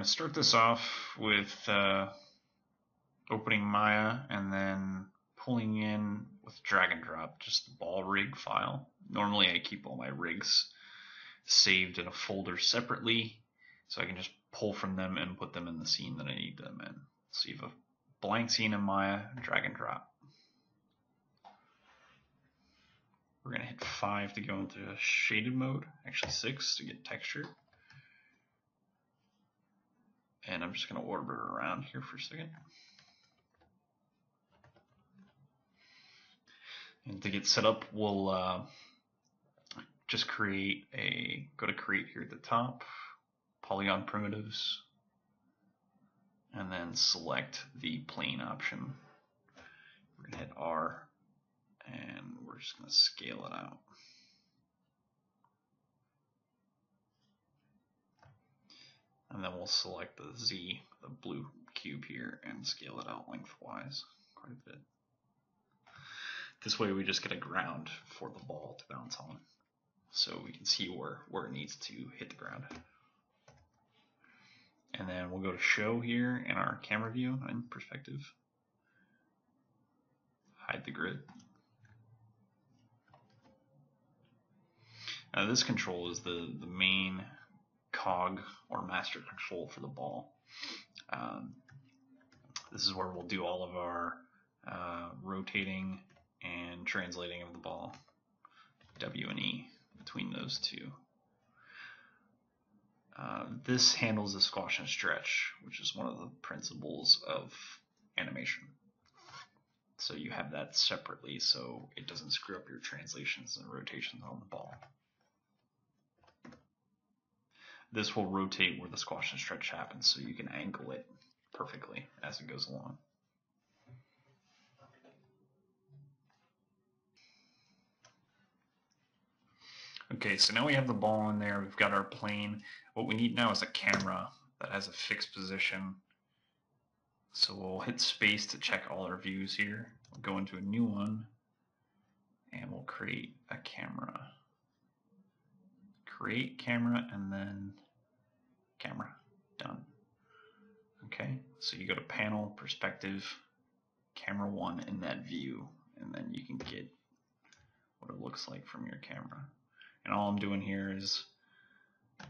to start this off with opening Maya and then pulling in with drag and drop just the ball rig file. Normally I keep all my rigs saved in a folder separately, so I can just pull from them and put them in the scene that I need them in. So you have a blank scene in Maya, drag and drop. We're going to hit 5 to go into shaded mode, actually 6 to get texture. And I'm just going to orbit around here for a second. And to get set up, we'll just create go to create here at the top, polygon primitives, and then select the plane option. We're going to hit R, and we're just going to scale it out. And then we'll select the Z, the blue cube here, and scale it out lengthwise quite a bit. This way we just get a ground for the ball to bounce on, so we can see where it needs to hit the ground. And then we'll go to show here in our camera view and perspective. Hide the grid. Now this control is the main cog or master control for the ball. This is where we'll do all of our rotating and translating of the ball, W and E, between those two. This handles the squash and stretch, which is one of the principles of animation. So you have that separately so it doesn't screw up your translations and rotations on the ball. This will rotate where the squash and stretch happens, so you can angle it perfectly as it goes along. Okay, so now we have the ball in there, we've got our plane. What we need now is a camera that has a fixed position. So we'll hit space to check all our views here. We'll go into a new one, and we'll create a camera. Create camera, and then camera. Done. Okay, so you go to panel, perspective, camera 1 in that view, and then you can get what it looks like from your camera. And all I'm doing here is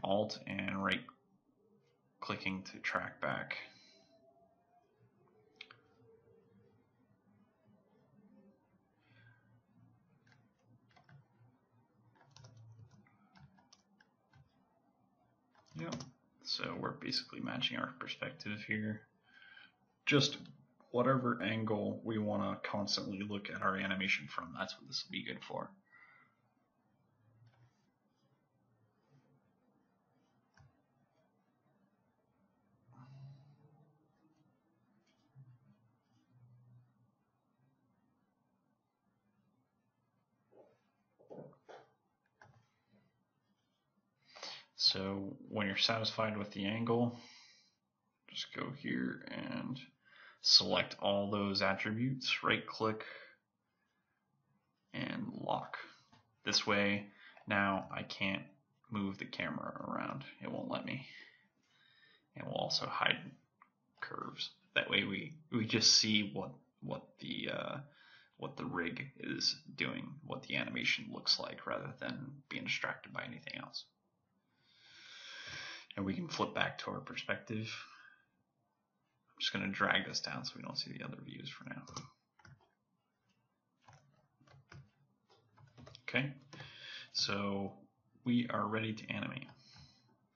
Alt and right clicking to track back. Yep. So we're basically matching our perspective here. Just whatever angle we want to constantly look at our animation from, that's what this will be good for. So when you're satisfied with the angle, just go here and select all those attributes, right click and lock. This way now I can't move the camera around, it won't let me. And we'll also hide curves. That way we just see what the rig is doing, what the animation looks like, rather than being distracted by anything else. And we can flip back to our perspective. I'm just going to drag this down so we don't see the other views for now. Okay, so we are ready to animate.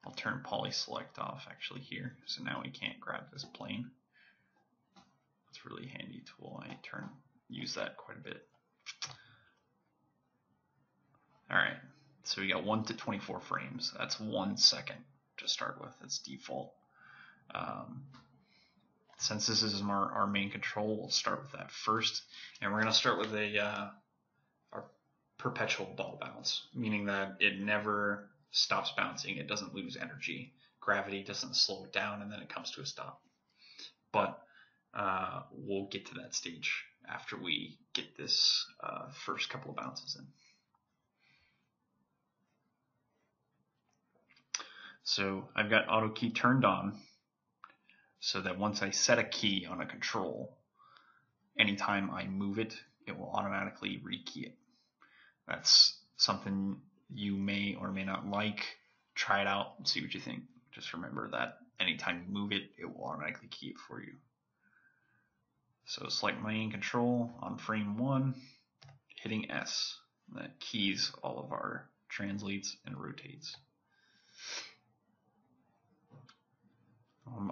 I'll turn poly select off actually here, so now we can't grab this plane. It's a really handy tool. I use that quite a bit. Alright, so we got 1 to 24 frames. That's 1 second to start with. It's default. Since this is our main control, we'll start with that first. And we're going to start with our perpetual ball bounce, meaning that it never stops bouncing. It doesn't lose energy. Gravity doesn't slow it down and then it comes to a stop. But we'll get to that stage after we get this first couple of bounces in. So I've got auto key turned on, so that once I set a key on a control, anytime I move it, it will automatically rekey it. That's something you may or may not like. Try it out and see what you think. Just remember that anytime you move it, it will automatically key it for you. So select main control on frame 1, hitting S. That keys all of our translates and rotates.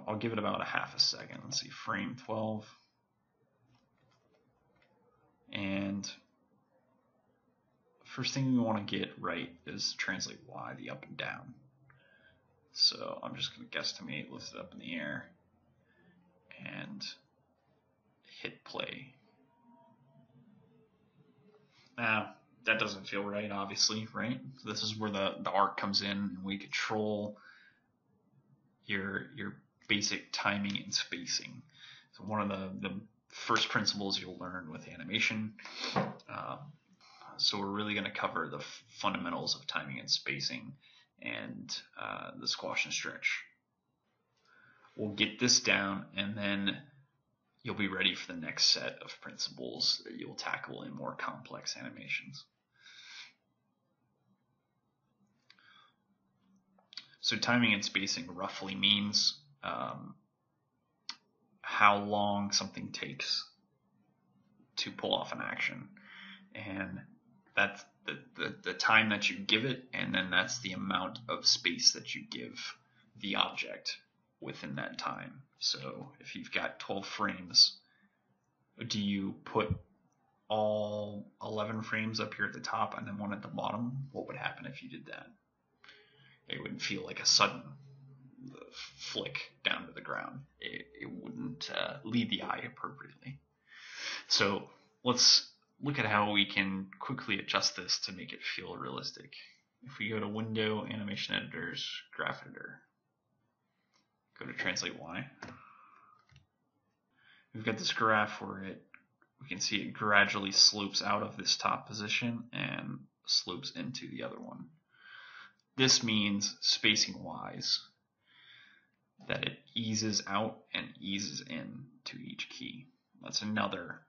I'll give it about a half a second. Let's see, frame 12. And first thing we want to get right is translate Y, the up and down. So I'm just going to guesstimate, lift it up in the air, and hit play. Now, that doesn't feel right, obviously, right? So this is where the art comes in, and we control your basic timing and spacing. So one of the first principles you'll learn with animation. So we're really going to cover the fundamentals of timing and spacing and the squash and stretch. We'll get this down, and then you'll be ready for the next set of principles that you'll tackle in more complex animations. So timing and spacing roughly means how long something takes to pull off an action, and that's the time that you give it, and then that's the amount of space that you give the object within that time. So if you've got 12 frames, do you put all 11 frames up here at the top and then one at the bottom? What would happen if you did that? It would feel like a sudden flick down to the ground. It wouldn't lead the eye appropriately. So let's look at how we can quickly adjust this to make it feel realistic. If we go to Window, Animation Editors, Graph Editor, go to Translate Y. We've got this graph where we can see it gradually slopes out of this top position and slopes into the other one. This means, spacing wise, that it eases out and eases in to each key. That's another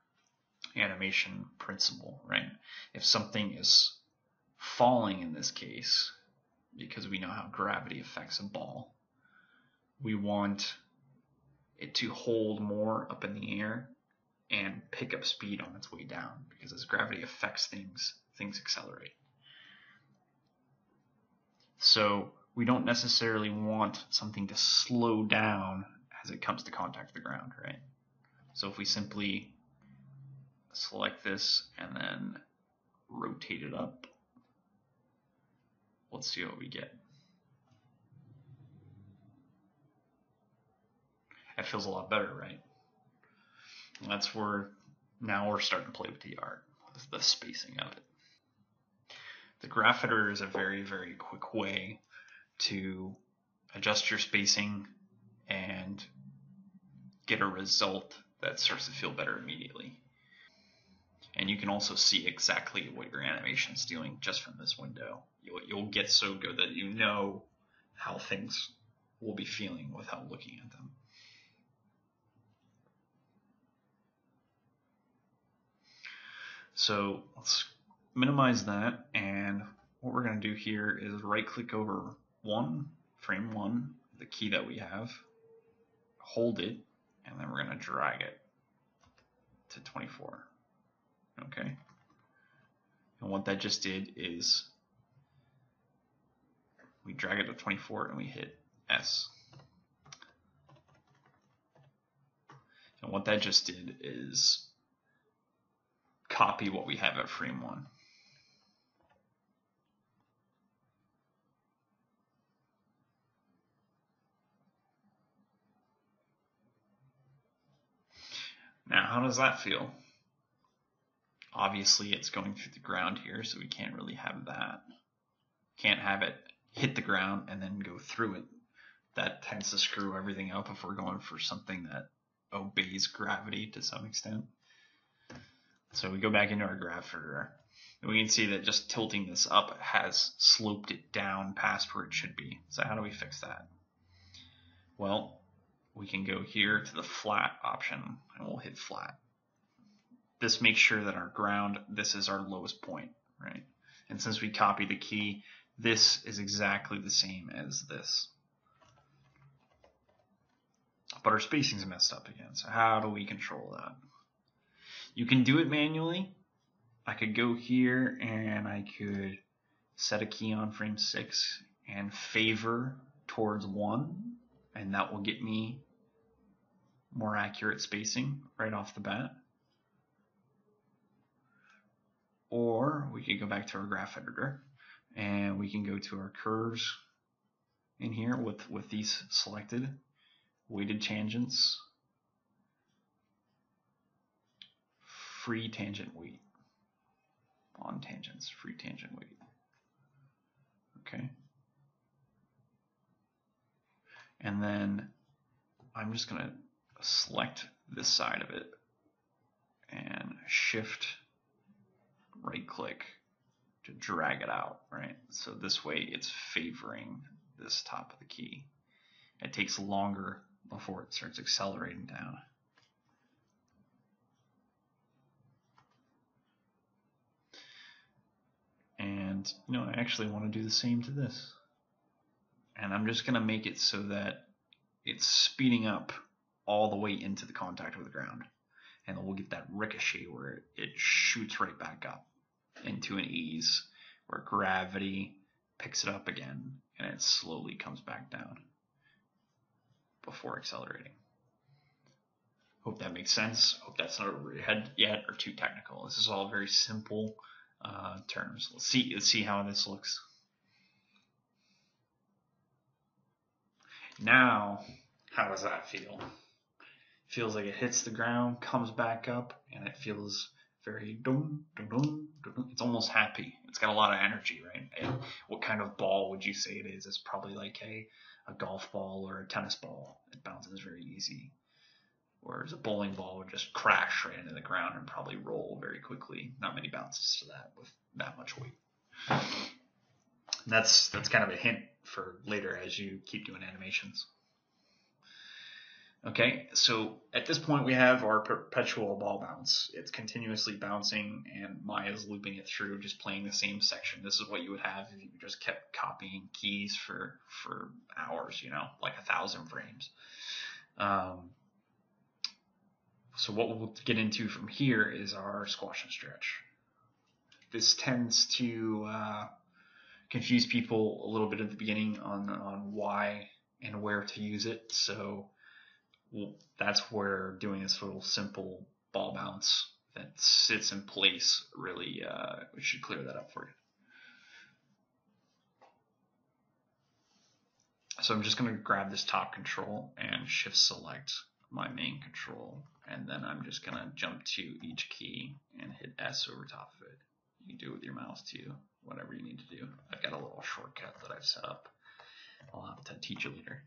animation principle, right? If something is falling in this case, because we know how gravity affects a ball, we want it to hold more up in the air and pick up speed on its way down, because as gravity affects things, things accelerate. So we don't necessarily want something to slow down as it comes to contact with the ground, right? So if we simply select this and then rotate it up, let's see what we get. That feels a lot better, right? And that's where now we're starting to play with the art, with the spacing of it. The graph editor is a very, very quick way to adjust your spacing and get a result that starts to feel better immediately. And you can also see exactly what your animation is doing just from this window. You'll get so good that you know how things will be feeling without looking at them. So let's minimize that, and what we're going to do here is right click over frame 1, the key that we have, hold it, and then we're going to drag it to 24. Okay, and what that just did is we drag it to 24 and we hit S. And what that just did is copy what we have at frame 1. Now, how does that feel? Obviously, it's going through the ground here, so we can't really have that. Can't have it hit the ground and then go through it. That tends to screw everything up if we're going for something that obeys gravity to some extent. So we go back into our graph editor, and we can see that just tilting this up has sloped it down past where it should be. So how do we fix that? Well, we can go here to the flat option and we'll hit flat. This makes sure that our ground, this is our lowest point, right? And since we copy the key, this is exactly the same as this. But our spacing's messed up again, so how do we control that? You can do it manually. I could go here and I could set a key on frame 6 and favor towards 1, and that will get me more accurate spacing right off the bat. Or we could go back to our graph editor and we can go to our curves in here with these selected, weighted tangents, free tangent weight, on tangents, free tangent weight. Okay. And then I'm just going to select this side of it and shift right click to drag it out, right? So this way it's favoring this top of the key. It takes longer before it starts accelerating down. And you know, I actually want to do the same to this. And I'm just going to make it so that it's speeding up all the way into the contact with the ground. And then we'll get that ricochet where it shoots right back up into an ease where gravity picks it up again and it slowly comes back down before accelerating. Hope that makes sense. Hope that's not over your head yet or too technical. This is all very simple terms. Let's see how this looks. Now, how does that feel? Feels like it hits the ground, comes back up, and it feels very dum, dum, dum, dum. It's almost happy. It's got a lot of energy, right? And what kind of ball would you say it is? It's probably like a golf ball or a tennis ball. It bounces very easy. Whereas a bowling ball would just crash right into the ground and probably roll very quickly. Not many bounces to that with that much weight. And that's kind of a hint for later as you keep doing animations. Okay, so at this point we have our perpetual ball bounce. It's continuously bouncing and Maya's looping it through, just playing the same section. This is what you would have if you just kept copying keys for hours, you know, like 1,000 frames. So what we'll get into from here is our squash and stretch. This tends to confuse people a little bit at the beginning on why and where to use it. So that's where doing this little simple ball bounce that sits in place really we should clear that up for you. So I'm just going to grab this top control and shift select my main control, and then I'm just going to jump to each key and hit S over top of it. You can do it with your mouse too, whatever you need to do. I've got a little shortcut that I've set up. I'll have to teach you later.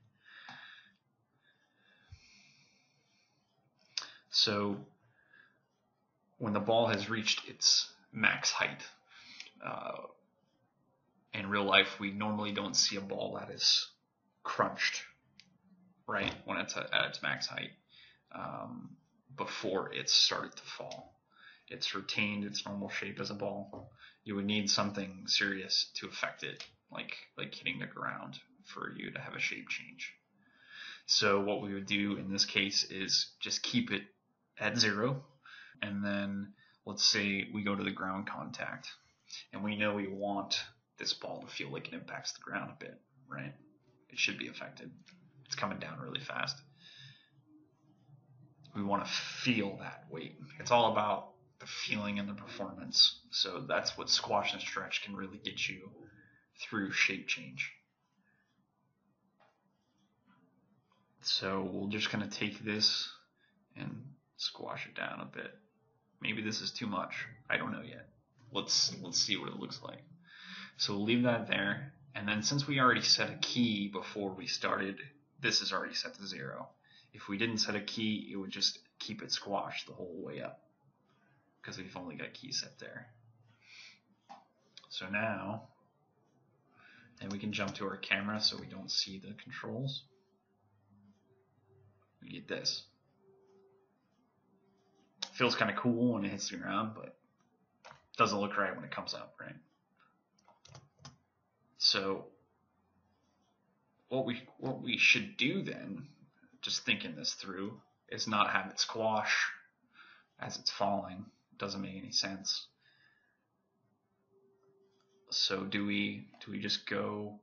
So when the ball has reached its max height, in real life we normally don't see a ball that is crunched, right, when it's at its max height, before it's started to fall. It's retained its normal shape as a ball. You would need something serious to affect it, like hitting the ground, for you to have a shape change. So what we would do in this case is just keep it at 0, and then let's say we go to the ground contact, and we know we want this ball to feel like it impacts the ground a bit, right? It should be affected. It's coming down really fast. We want to feel that weight. It's all about the feeling and the performance. So that's what squash and stretch can really get you through shape change. So we're just going to take this and squash it down a bit. Maybe this is too much. I don't know yet. Let's see what it looks like. So we'll leave that there. And then since we already set a key before we started, this is already set to 0. If we didn't set a key, it would just keep it squashed the whole way up, because we've only got key set there. So now, then we can jump to our camera so we don't see the controls. we get this. Feels kind of cool when it hits the ground, but doesn't look right when it comes up, right? So what we should do then, just thinking this through, is not have it squash as it's falling. Doesn't make any sense. So do we just go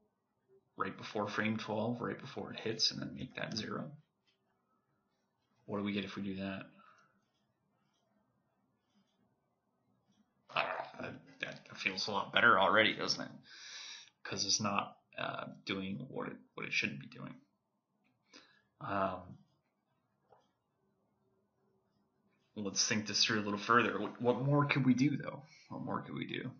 right before frame 12, right before it hits, and then make that 0? What do we get if we do that? That feels a lot better already, doesn't it? Because it's not doing what it shouldn't be doing. Let's think this through a little further. What more could we do, though? What more could we do?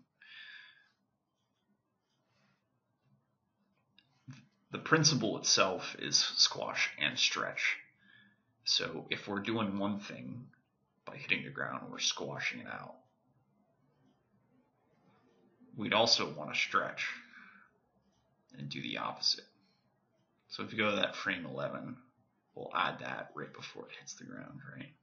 The principle itself is squash and stretch. So if we're doing one thing by hitting the ground, we're squashing it out. We'd also want to stretch and do the opposite. So if you go to that frame 11, we'll add that right before it hits the ground, right?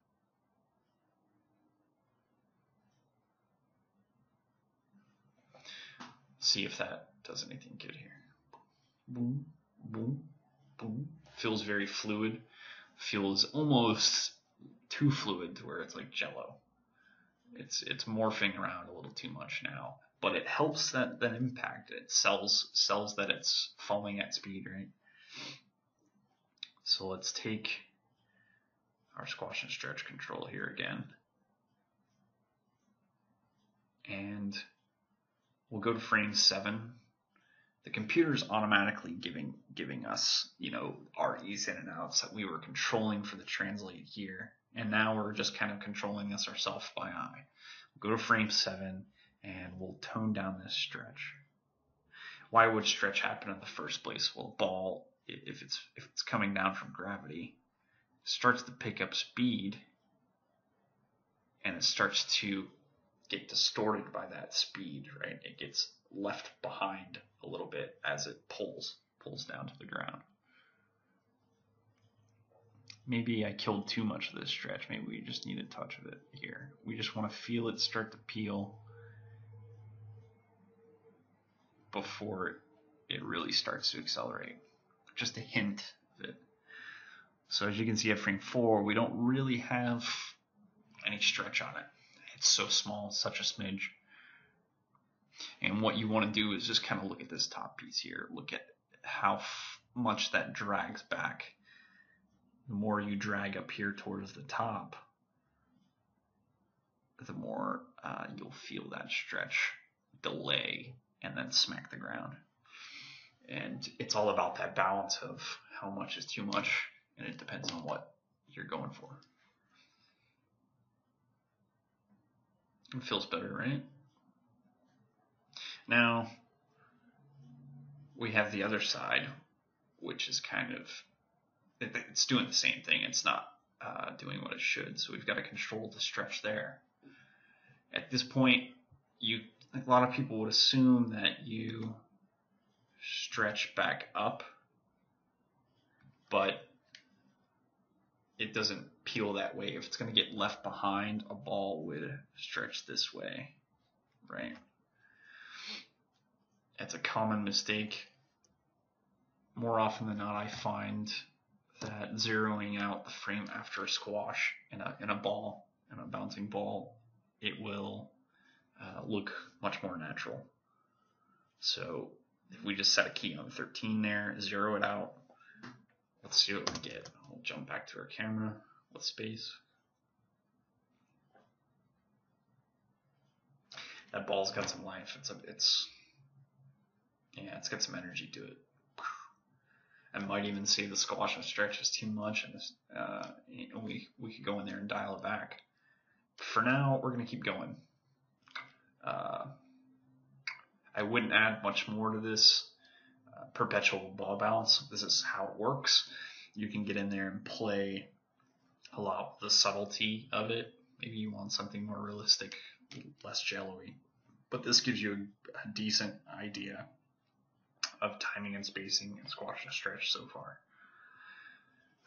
See if that does anything good here. Boom, boom, boom. Feels very fluid. Feels almost too fluid to where it's like jello. It's morphing around a little too much now, but it helps that impact. It sells that it's falling at speed, right? So let's take our squash and stretch control here again, and we'll go to frame 7. The computer's automatically giving us, our ease in and outs that we were controlling for the translate here, and now we're just kind of controlling this ourselves by eye. We'll go to frame 7, and we'll tone down this stretch. Why would stretch happen in the first place? Well, ball, if it's coming down from gravity, starts to pick up speed, and it starts to get distorted by that speed, right? It gets left behind a little bit as it pulls down to the ground. Maybe I killed too much of this stretch. Maybe we just need a touch of it here. We just want to feel it start to peel before it really starts to accelerate. Just a hint of it. So as you can see at frame 4, we don't really have any stretch on it. It's so small, such a smidge. And what you want to do is just kind of look at this top piece here. Look at how much that drags back. The more you drag up here towards the top, the more you'll feel that stretch delay and then smack the ground. And it's all about that balance of how much is too much, and it depends on what you're going for. It feels better, right? Now, we have the other side, which is kind of, it's doing the same thing. It's not doing what it should, so we've got to control the stretch there. At this point, a lot of people would assume that you stretch back up, but it doesn't peel that way. If it's going to get left behind, a ball would stretch this way, right? It's a common mistake. More often than not, I find that zeroing out the frame after a squash in a bouncing ball, it will look much more natural. So if we just set a key on 13 there, zero it out, let's see what we get. We'll jump back to our camera with space. That ball's got some life. It's got some energy to it. I might even say the squash and stretch is too much, and we could go in there and dial it back. For now, we're going to keep going. I wouldn't add much more to this perpetual ball bounce. This is how it works. You can get in there and play a lot with the subtlety of it. Maybe you want something more realistic, less jello-y. But this gives you a decent idea of timing and spacing and squash and stretch so far.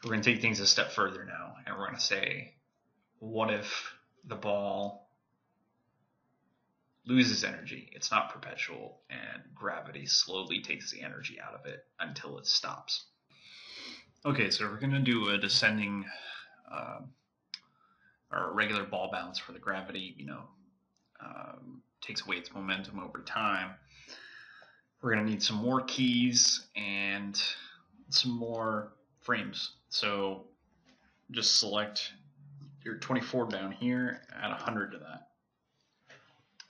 We're going to take things a step further now, and we're going to say, what if the ball loses energy? It's not perpetual, and gravity slowly takes the energy out of it until it stops. Okay, so we're going to do a descending or a regular ball bounce where the gravity, takes away its momentum over time. We're going to need some more keys and some more frames. So just select your 24 down here, add 100 to that.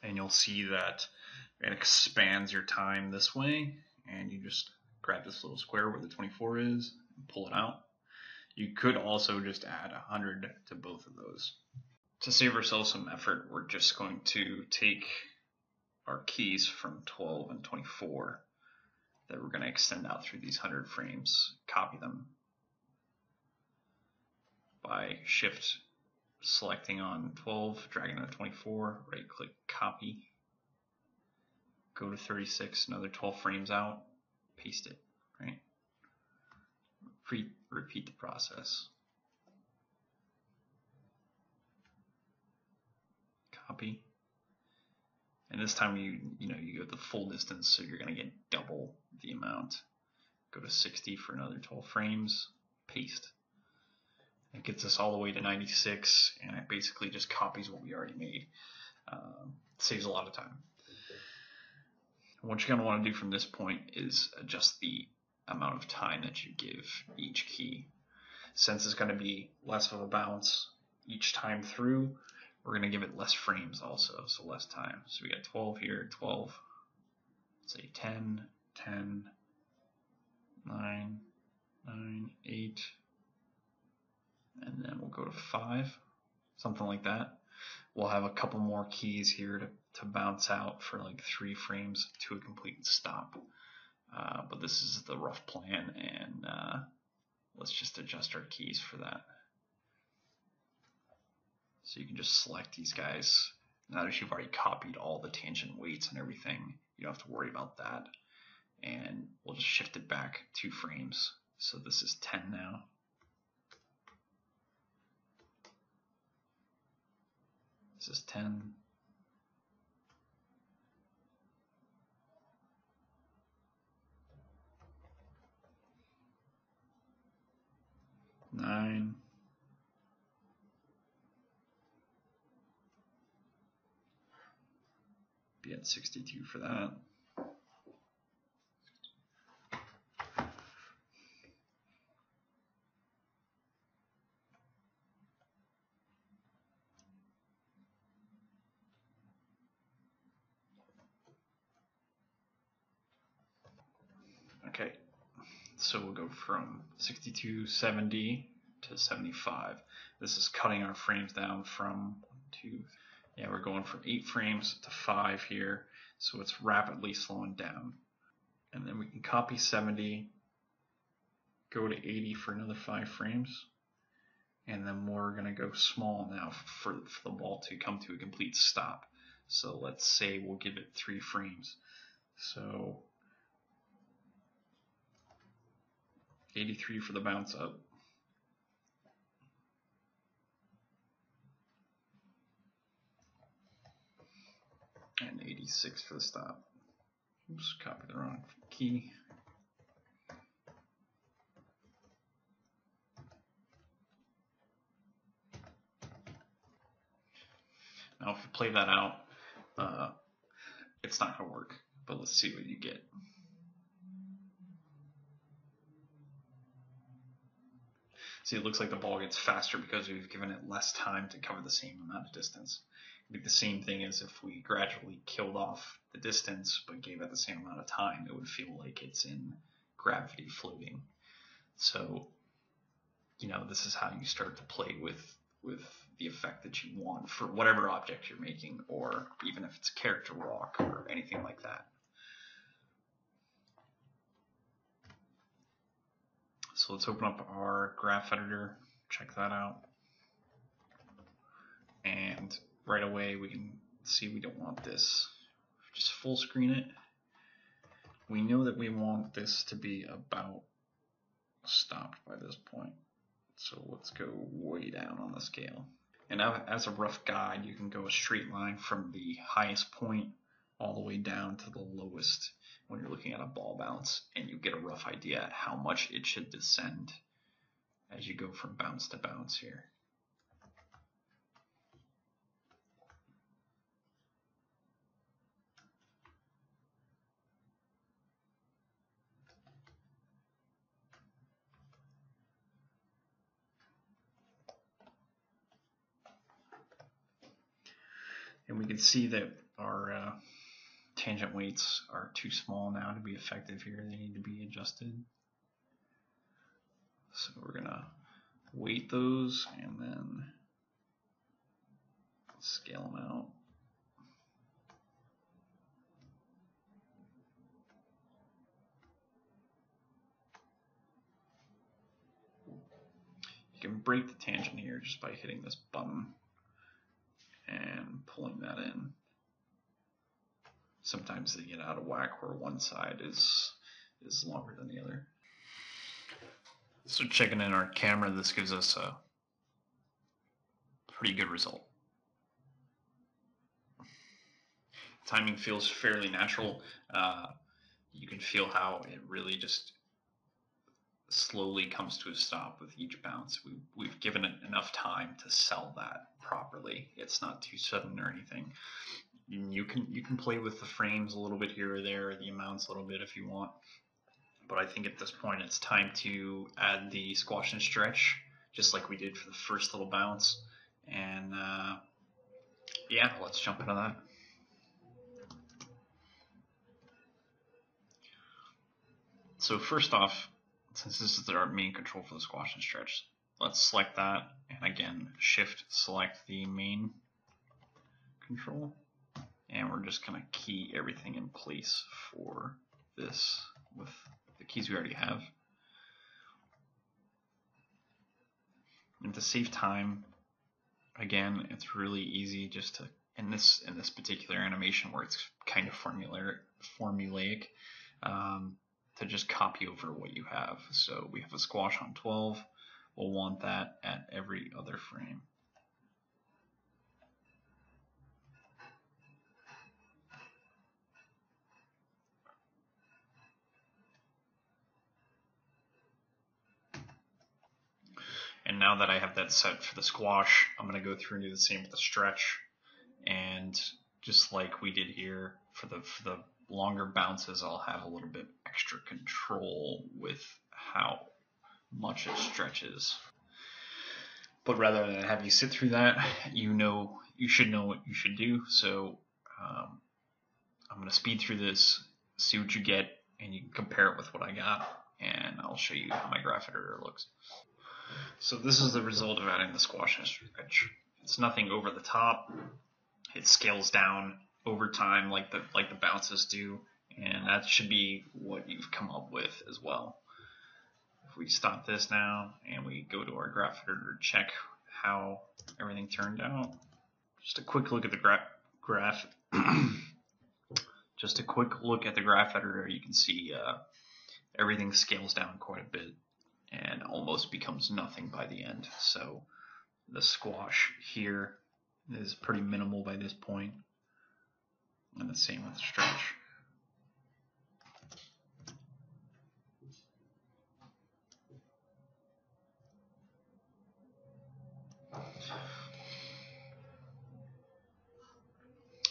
And you'll see that it expands your time this way, and you just grab this little square where the 24 is and pull it out. You could also just add 100 to both of those. To save ourselves some effort, we're just going to take our keys from 12 and 24 that we're going to extend out through these 100 frames, copy them by shift selecting on 12, dragging to 24, right click copy, go to 36, another 12 frames out, paste it, right? Repeat the process. Copy. And this time you go the full distance, so you're going to get double the amount. Go to 60 for another 12 frames, paste. It gets us all the way to 96, and it basically just copies what we already made. Saves a lot of time. What you're going to want to do from this point is adjust the amount of time that you give each key. Since it's going to be less of a bounce each time through, we're going to give it less frames also, so less time. So we got 12 here, 12, say 10, 10, 9, 9, 8, and then we'll go to 5, something like that. We'll have a couple more keys here to bounce out for like 3 frames to a complete stop. But this is the rough plan, and let's just adjust our keys for that. So you can just select these guys. Now that you've already copied all the tangent weights and everything, you don't have to worry about that. And we'll just shift it back 2 frames. So this is 10 now. This is 10. Nine. Be at 62 for that. Okay, so we'll go from 62, 70 to 75. This is cutting our frames down from 1, 2, yeah, we're going from 8 frames to 5 here, so it's rapidly slowing down. And then we can copy 70, go to 80 for another 5 frames, and then we're going to go small now for the ball to come to a complete stop. So let's say we'll give it 3 frames. So 83 for the bounce up. And 86 for the stop. Oops, copied the wrong key. Now if you play that out, it's not going to work, but let's see what you get. See, it looks like the ball gets faster because we've given it less time to cover the same amount of distance. It'd be the same thing as if we gradually killed off the distance but gave it the same amount of time. It would feel like it's in gravity floating. So, this is how you start to play with the effect that you want for whatever object you're making, or even if it's a character walk or anything like that. So let's open up our graph editor, check that out, and right away we can see we don't want this. Just full screen it. We know that we want this to be about stopped by this point. So let's go way down on the scale. And now, as a rough guide, you can go a straight line from the highest point all the way down to the lowest when you're looking at a ball bounce, and you get a rough idea at how much it should descend as you go from bounce to bounce here. And we can see that our tangent weights are too small now to be effective here. They need to be adjusted. So we're gonna weight those and then scale them out. You can break the tangent here just by hitting this button and pulling that in. Sometimes they get out of whack where one side is longer than the other. So checking in our camera, this gives us a pretty good result. Timing feels fairly natural. You can feel how it really just slowly comes to a stop with each bounce. We've given it enough time to sell that properly. It's not too sudden or anything. You can play with the frames a little bit here or there, the amounts a little bit if you want. But I think at this point it's time to add the squash and stretch, just like we did for the first little bounce. And yeah, let's jump into that. So first off, since this is our main control for the squash and stretch, let's select that, and again, shift select the main control, and we're just going to key everything in place for this with the keys we already have. And to save time, again, it's really easy just to, in this particular animation where it's kind of formulaic, to just copy over what you have. So we have a squash on 12. We'll want that at every other frame. And now that I have that set for the squash, I'm going to go through and do the same with the stretch. And just like we did here for the longer bounces, I'll have a little bit extra control with how much it stretches. But rather than have you sit through that, you should know what you should do. So I'm going to speed through this, see what you get, and you can compare it with what I got, and I'll show you how my graph editor looks. So this is the result of adding the squash and stretch. It's nothing over the top. It scales down over time like the bounces do, and that should be what you've come up with as well. If we stop this now and we go to our graph editor to check how everything turned out, just a quick look at the graph. Just a quick look at the graph editor, you can see everything scales down quite a bit and almost becomes nothing by the end. So the squash here is pretty minimal by this point, and the same with the stretch.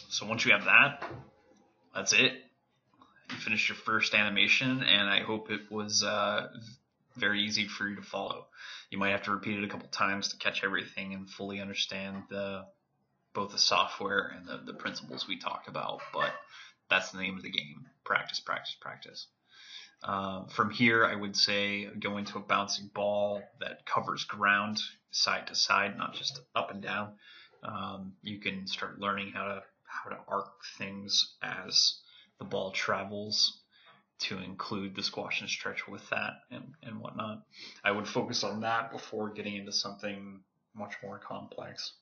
So once you have that, that's it. You finished your first animation, and I hope it was very easy for you to follow. You might have to repeat it a couple times to catch everything and fully understand both the software and the principles we talked about, but that's the name of the game. Practice, practice, practice. From here, I would say go into a bouncing ball that covers ground side to side, not just up and down. You can start learning how to arc things as the ball travels to include the squash and stretch with that and whatnot. I would focus on that before getting into something much more complex.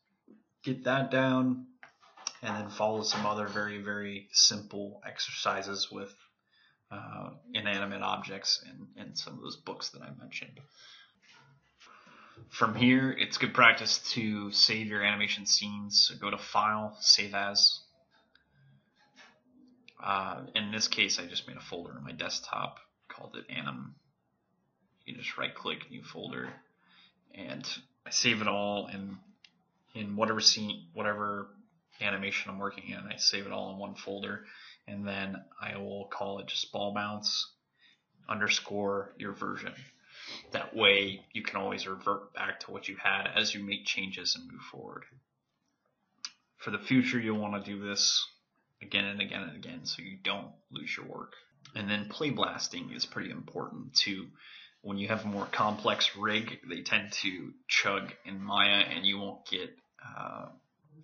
Get that down, and then follow some other very, very simple exercises with inanimate objects and some of those books that I mentioned. From here, it's good practice to save your animation scenes. So go to File, Save As. In this case, I just made a folder on my desktop, called it Anim. You just right-click, New Folder, and I save it all in whatever scene, whatever animation I'm working in. I save it all in one folder, and then I will call it just ball bounce underscore your version. That way you can always revert back to what you had as you make changes and move forward. For the future, you'll want to do this again and again and again so you don't lose your work. And then play blasting is pretty important too. When you have a more complex rig, they tend to chug in Maya, and you won't get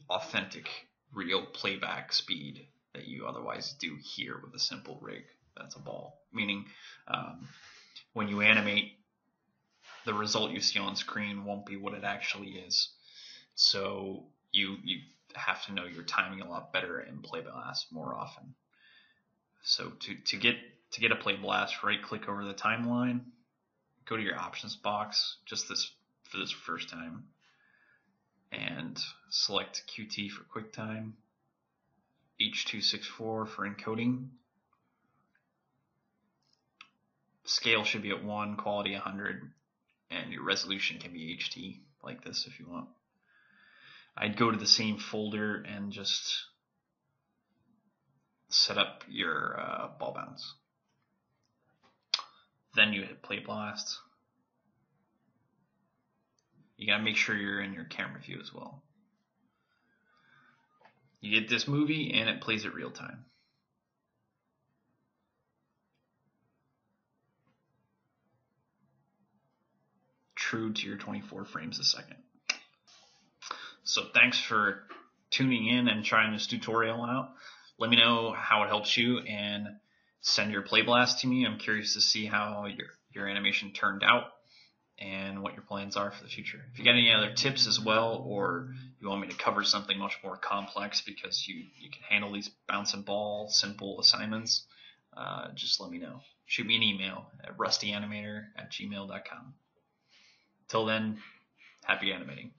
authentic, real playback speed that you otherwise do here with a simple rig that's a ball. Meaning, when you animate, the result you see on screen won't be what it actually is. So you have to know your timing a lot better and play blast more often. So to get a play blast, right click over the timeline, go to your options box, just for this first time, and select QT for QuickTime, H.264 for encoding. Scale should be at 1, quality 100, and your resolution can be HT like this if you want. I'd go to the same folder and just set up your ball bounce. Then you hit play blast. You gotta make sure you're in your camera view as well. You get this movie and it plays it real time. True to your 24 frames a second. So thanks for tuning in and trying this tutorial out. Let me know how it helps you and send your play blast to me. I'm curious to see how your animation turned out and what your plans are for the future. If you got any other tips as well, or you want me to cover something much more complex because you can handle these bouncing ball simple assignments, just let me know. Shoot me an email at rustyanimator@gmail.com. Till then, happy animating.